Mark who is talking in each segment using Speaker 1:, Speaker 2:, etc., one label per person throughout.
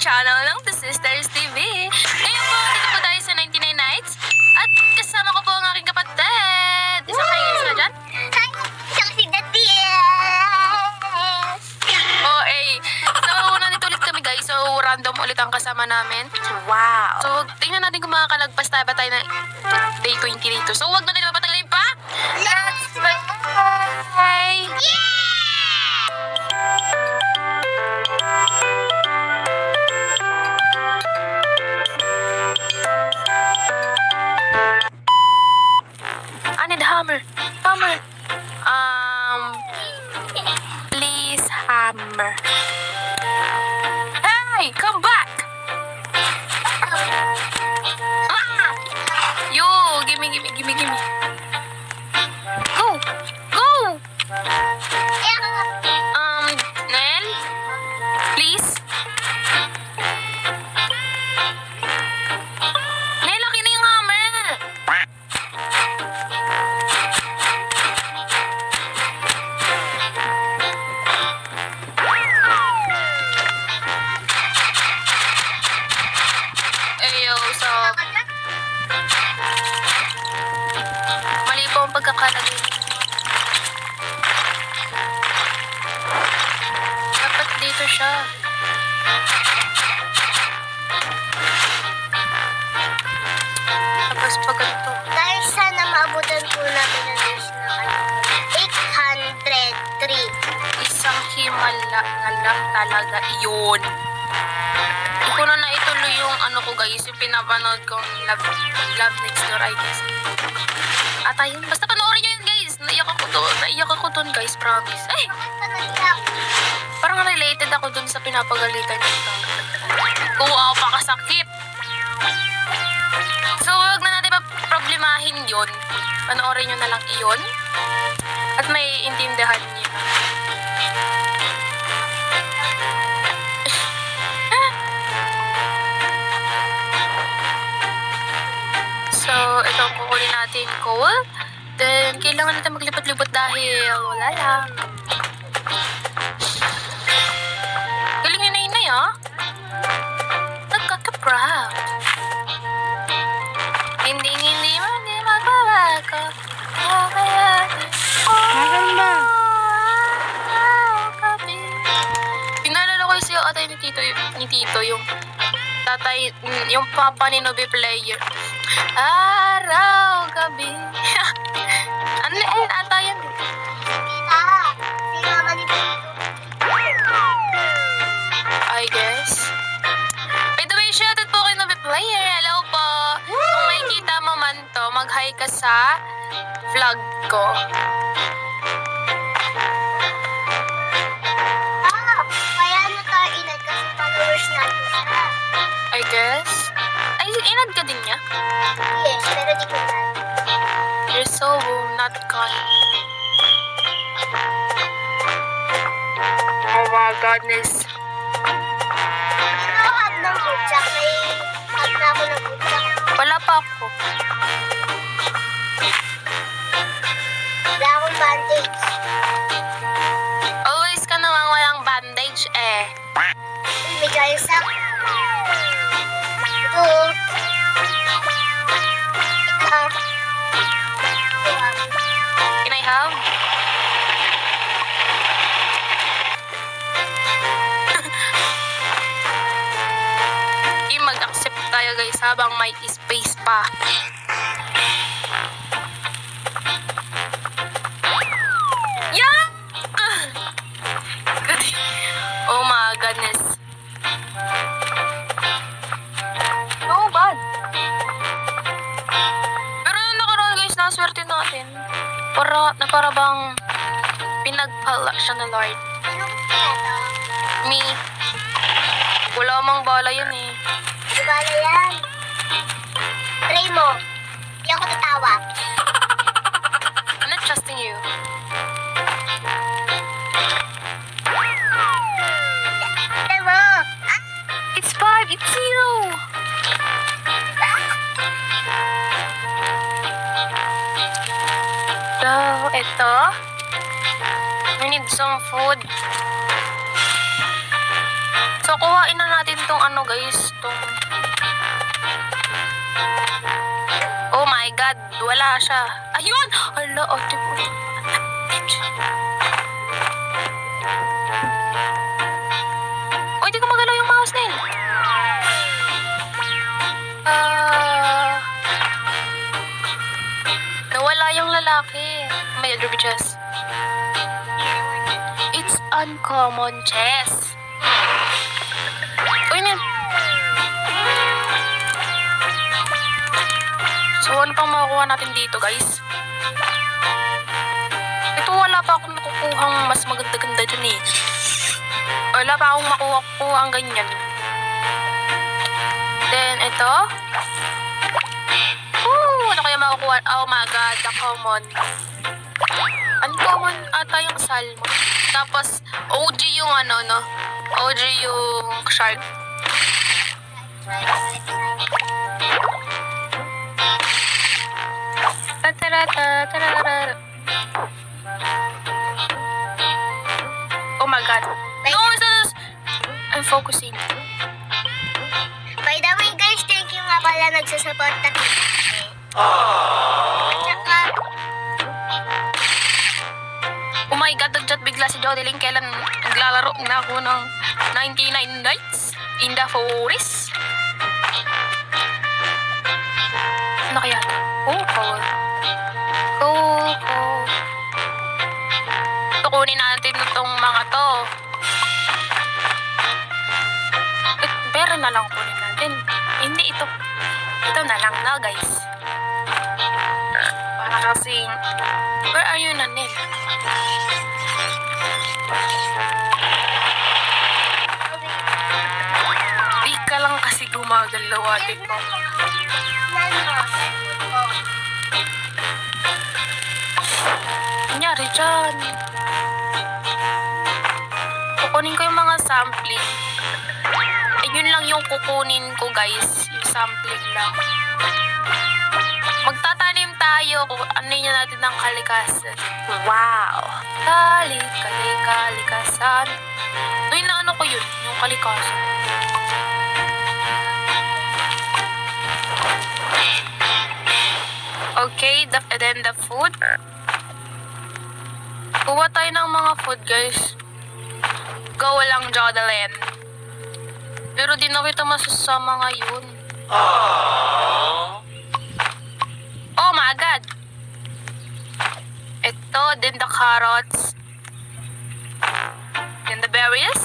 Speaker 1: channel ng The Sisters TV. Ngayon po, dito po tayo sa 99 Nights. At kasama ko po ang aking kapatid. Isang hi guys na dyan.
Speaker 2: Hi! Isang si Daties!
Speaker 1: Oh, So, nandito ulit kami guys. So, random ulit ang kasama namin. Wow. So, tingnan natin kung makakalagpas tayo ba tayo ng day 20 dito. So, huwag natin mapatagalin pa. Let's bye! I need hammer. Hammer. Please hammer. Hey, come back. Ah! Yo, gimme. Go. Nel, please. Nel, akin na yung hammer. So, mali po ang pagkakalagay. Dapat dito siya. Tapos pag ganito.
Speaker 2: Guys, sana maabutan po namin ang days na 803.
Speaker 1: Isang himala na lang talaga iyon. Hindi ko na naituloy yung ano ko guys, yung pinapanood kong Love Next Door, I guess. At ayun, basta panoorin nyo yun guys. Naiyak ako doon guys, promise. Ay! Parang related ako doon sa pinapagalitan nito. Wow, pakasakit. So, huwag na natin problemahin yun. Panoorin nyo na lang iyon. At may intindihan nyo. So, ito ang kukunin natin coal. Then, kailangan natin maglipot-lipot dahil wala lang. Galing yun na inay, ah. Nagkaka-proud. Hindi magbabago.
Speaker 3: Nasaan ba?
Speaker 1: Pinalala ko yung siya atay ni Tito, yung tatay, yung papa ni Nobe Player. Araw, gabi. Ano yun? Ata yan. I guess. By the way, shoutout po kay Nobe Player. Hello po. Kung makikita mo man to, mag-hi ka sa vlog ko.
Speaker 2: Kaya na tayo inad kasi followers natin siya.
Speaker 1: I guess. Ay, inad ka din niya?
Speaker 2: Yes, pero di ko na.
Speaker 1: You're so not kind. Oh my goodness.
Speaker 2: Ano hab ng butsak? May hab na ako ng butsak.
Speaker 1: Wala pa ako.
Speaker 2: Wala akong bandage.
Speaker 1: Always ka namang walang bandage eh.
Speaker 2: Uy, may giant sack. Ito.
Speaker 1: Can I have? Mag-accept tayo guys habang may space pa. Yeah! Oh my goodness. No bad. Pero nung nakaraan guys, nakaswerte natin. Para bang pinagpala siya ng Lord. Me. Wala mang bala yun eh.
Speaker 2: Bala yan. Try mo. Hindi ako tatawa.
Speaker 1: I'm not trusting you.
Speaker 2: Try mo.
Speaker 1: It's 5, it's 0. So, ito. We need some food. So, kuhain na natin tong ano guys, tong... Oh my god, wala siya. Ayun! Hala, ate po. Oh, hindi ko magalaw yung mouse nail. Nawala yung lalaki. May other chest. It's uncommon chest. Uy, man. So, ano pang makukuha natin dito, guys? Ito, wala pa akong nakukuhang mas maganda-ganda dyan eh. Wala pa akong makuha ang ganyan. Then, ito. Ano kaya makukuha? Oh my god, the common. Uncommon ata yung salmon. Tapos, OG yung ano, no? OG yung shark. Oh my god. No, I'm focusing.
Speaker 2: By the way guys, thank you nga pala nagsusupport na at saka,
Speaker 1: Oh my god, nag-chat bigla si Jodeline kailan naglalaro na ako ng 99 Nights in the Forest. Ano kaya ito? Oh, cool. Cool. Kukunin natin itong mga to. Pero na lang kunin natin. Hindi ito. Ito na lang na guys. Para kasing... Where are you, Nanel? Di ka lang kasi gumagalaw atin mo. Nangyari dyan. Kukunin ko yung mga sampling. Yun lang yung kukunin ko guys. Yung sampling lang. Magtatanim tayo. Ano yun natin ng kalikasan. Wow! Kalikasan. Uy, na ano ko yun? Yung kalikasan. Okay, then the food. Kuha tayo ng mga food guys. Go lang, Jodeline. Pero di na kita masusama ngayon. Oh my god. Ito, then the carrots. Then the berries.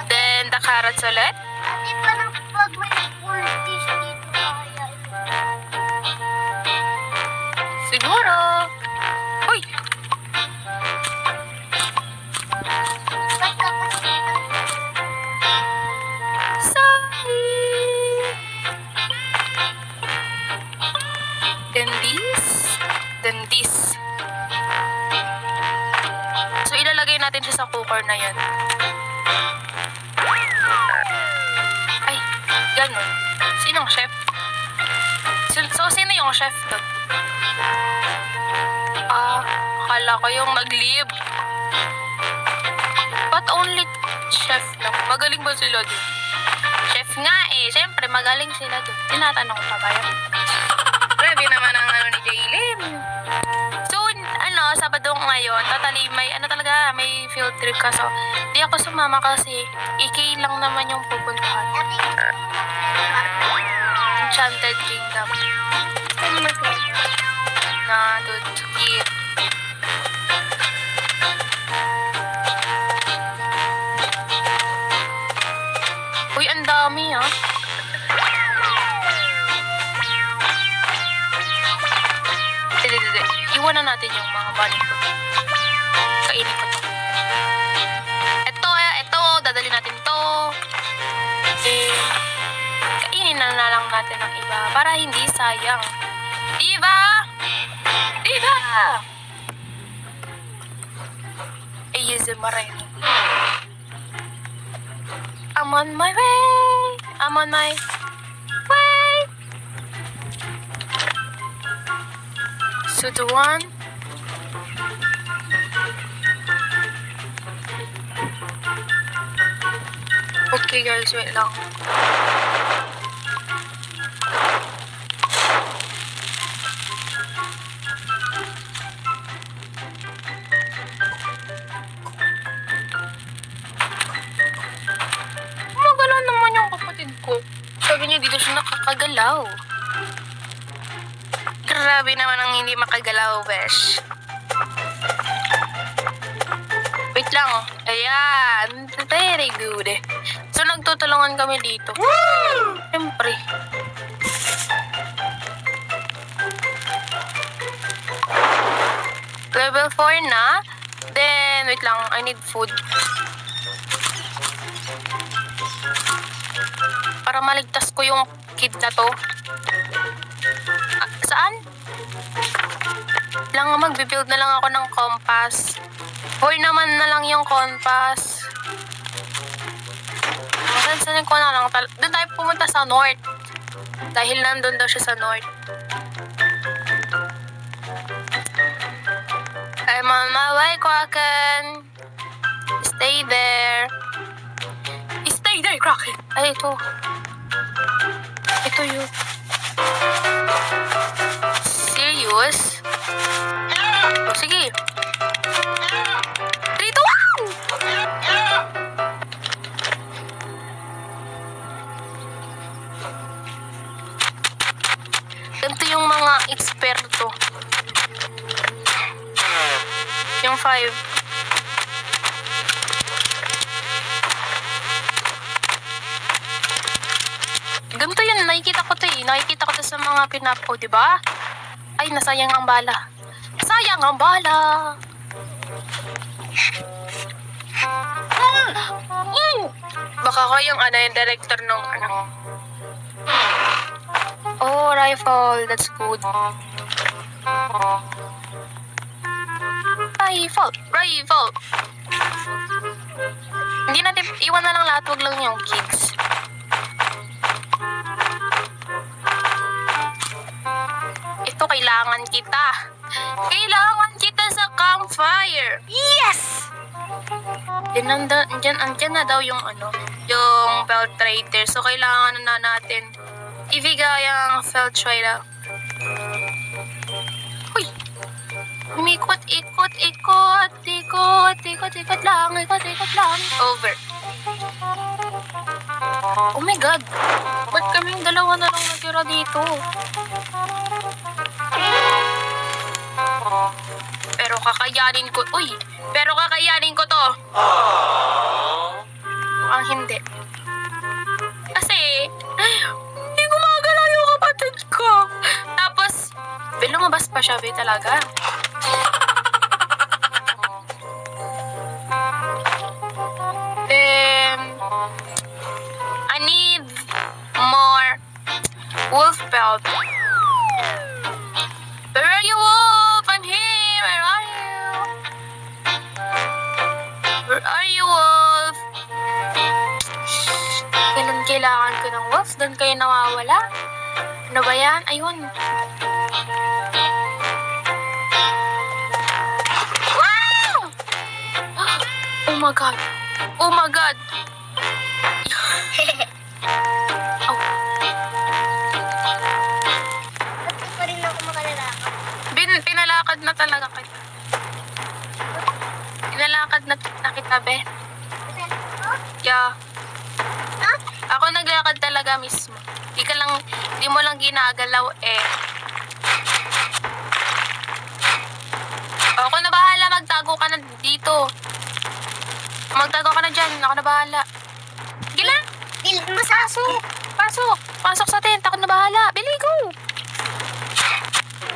Speaker 1: Then the carrots ulit.
Speaker 2: Ate, parang pag may full fish dito kaya
Speaker 1: Siguro. Uy!
Speaker 2: ba't kapag
Speaker 1: Sorry! Then this. Then this. So, ilalagay natin siya sa cooker na yan. Ay, ganun. Sinong chef? So, sino yung chef doon? Akala ko yung nag-leave. But only chef lang. Magaling ba sila doon? Chef nga eh. Siyempre, magaling sila doon. Tinatanong ko pa ba yan? Grabe naman ang ano ni Jaylin. So, Sabado ngayon, totally may field trip ka. So, di ako sumama kasi EK lang naman yung pupuntahan. Enchanted Kingdom. Na doon to eat. Uy, ang dami ah. Hindi. Iwan na natin yung mga bunny ko. Kainin ko to. Ito, dadali natin to. Kainin na lang natin ang iba para hindi sayang. Diba? ASMR rin. I'm on my way. So the one. Okay guys, wait lang. Gumagalaw naman yung kapatid ko. Sabi niya dito siya nakakagalaw. Grabe naman ang hindi makagalaw, besh. Wait lang. Ayan. Very good. So, nagtutulungan kami dito. Siyempre. Level 4 na. Then, wait lang. I need food. Para maligtas ko yung kid na to. Saan? Lang magbe-build na lang ako ng compass. Hoy naman na lang yung compass. Masansanin ko na lang. Doon tayo pumunta sa north. Dahil nandun daw siya sa north. I'm on my way, Kraken. Stay there. Stay there, Kraken. Ay, ito. Ito yun. Serious? Oh, sige. 3, 2, 1! Ganito yung mga eksperto. Yung 5. Ganito yun, nakikita ko to eh. Nakikita ko to sa mga pinapo, di ba? Ay, nasayang ang bala. Sayang ang bala! Baka ko yung yung director nung Oh, rifle. That's good. Rifle! Hindi natin, iwan na lang lahat, wag lang yung kids. Ito, kailangan kita. Kailangan kita sa campfire. Yes! Andyan na daw yung yung filtrator. So, kailangan na natin ibigay ang filtrator. Uy! Umikot lang. Over. Oh my God! Ba't kaming dalawa na lang natira dito? Pero kakayanin ko to. Mukhang hindi. Kasi, hindi gumagalaw yung kapatid ko. Tapos, lumabas pa siya, talaga. Then, I need more wolf pelt. Where are you, wolf? I'm here. Where are you? Where are you, wolf? Kailangan ko ng wolf. Doon kayo nawawala. Ano ba yan? Ayun. Wow! Oh my God. Oh my God. Oh.
Speaker 2: Ba't pa rin ako makalalakad?
Speaker 1: Pinalakad na talaga kita. Pinalakad na kita, be. Yeah.
Speaker 2: Ha?
Speaker 1: Ako naglakad talaga mismo. Di mo lang ginagalaw eh. Ako na bahala, magtago ka na dito. Magtago ka na dyan, ako na bahala. Sige lang. Pasok sa tent, ako na bahala. Bili, go.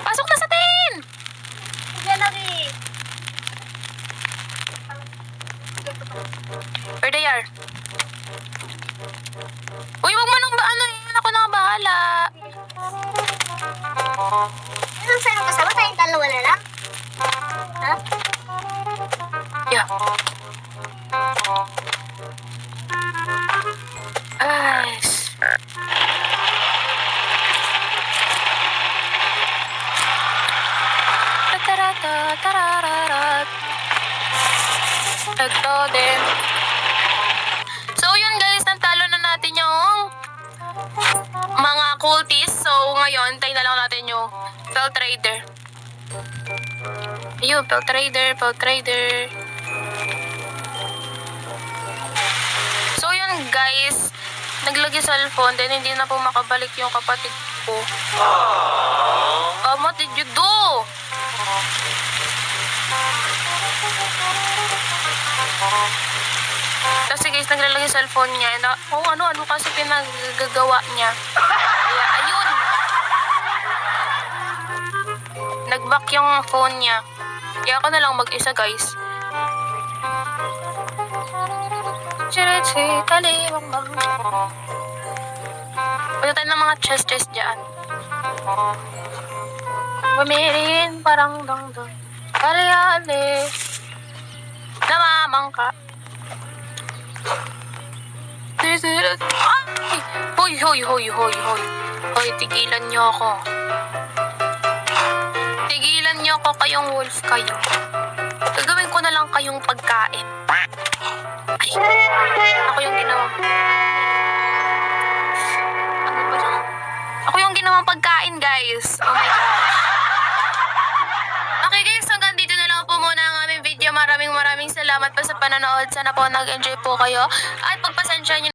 Speaker 1: Pasok na sa tent.
Speaker 2: Diyan lagi.
Speaker 1: Where they are? Uy, wag mo nang ako na bahala.
Speaker 2: Anong saan ang kasama? Tayong dalawa na lang? Ha?
Speaker 1: Yeah. Ayos. Tarararat. Ito din. So, yun guys, cultist. So, ngayon, tayo na lang natin yung Bell Trader. Ayun, Bell Trader. So, yun guys. Naglagay cellphone, then hindi na po makabalik yung kapatid ko. What did you do? Kasi guys, naglalagay yung cellphone niya. Na, ano kasi pinagagawa niya. Kaya, ayun. Nag-back yung phone niya. Kaya ako na lang mag-isa, guys. Punta tayo ng mga chest dyan. Bumirin, parang dong-dong. Kali-ali. Namamangka. Ay! Hoy, tigilan niyo ako. Tigilan niyo ako, kayong wolf kayo. Gagawin ko na lang kayong pagkain. Ay, ako yung ginawa. Ano ba yan? Ako yung ginawang pagkain, guys. Oh my gosh. Okay guys, hanggang dito na lang po muna ang aming video. Maraming salamat po sa panonood. Sana po nag-enjoy po kayo. At pagpasensya nyo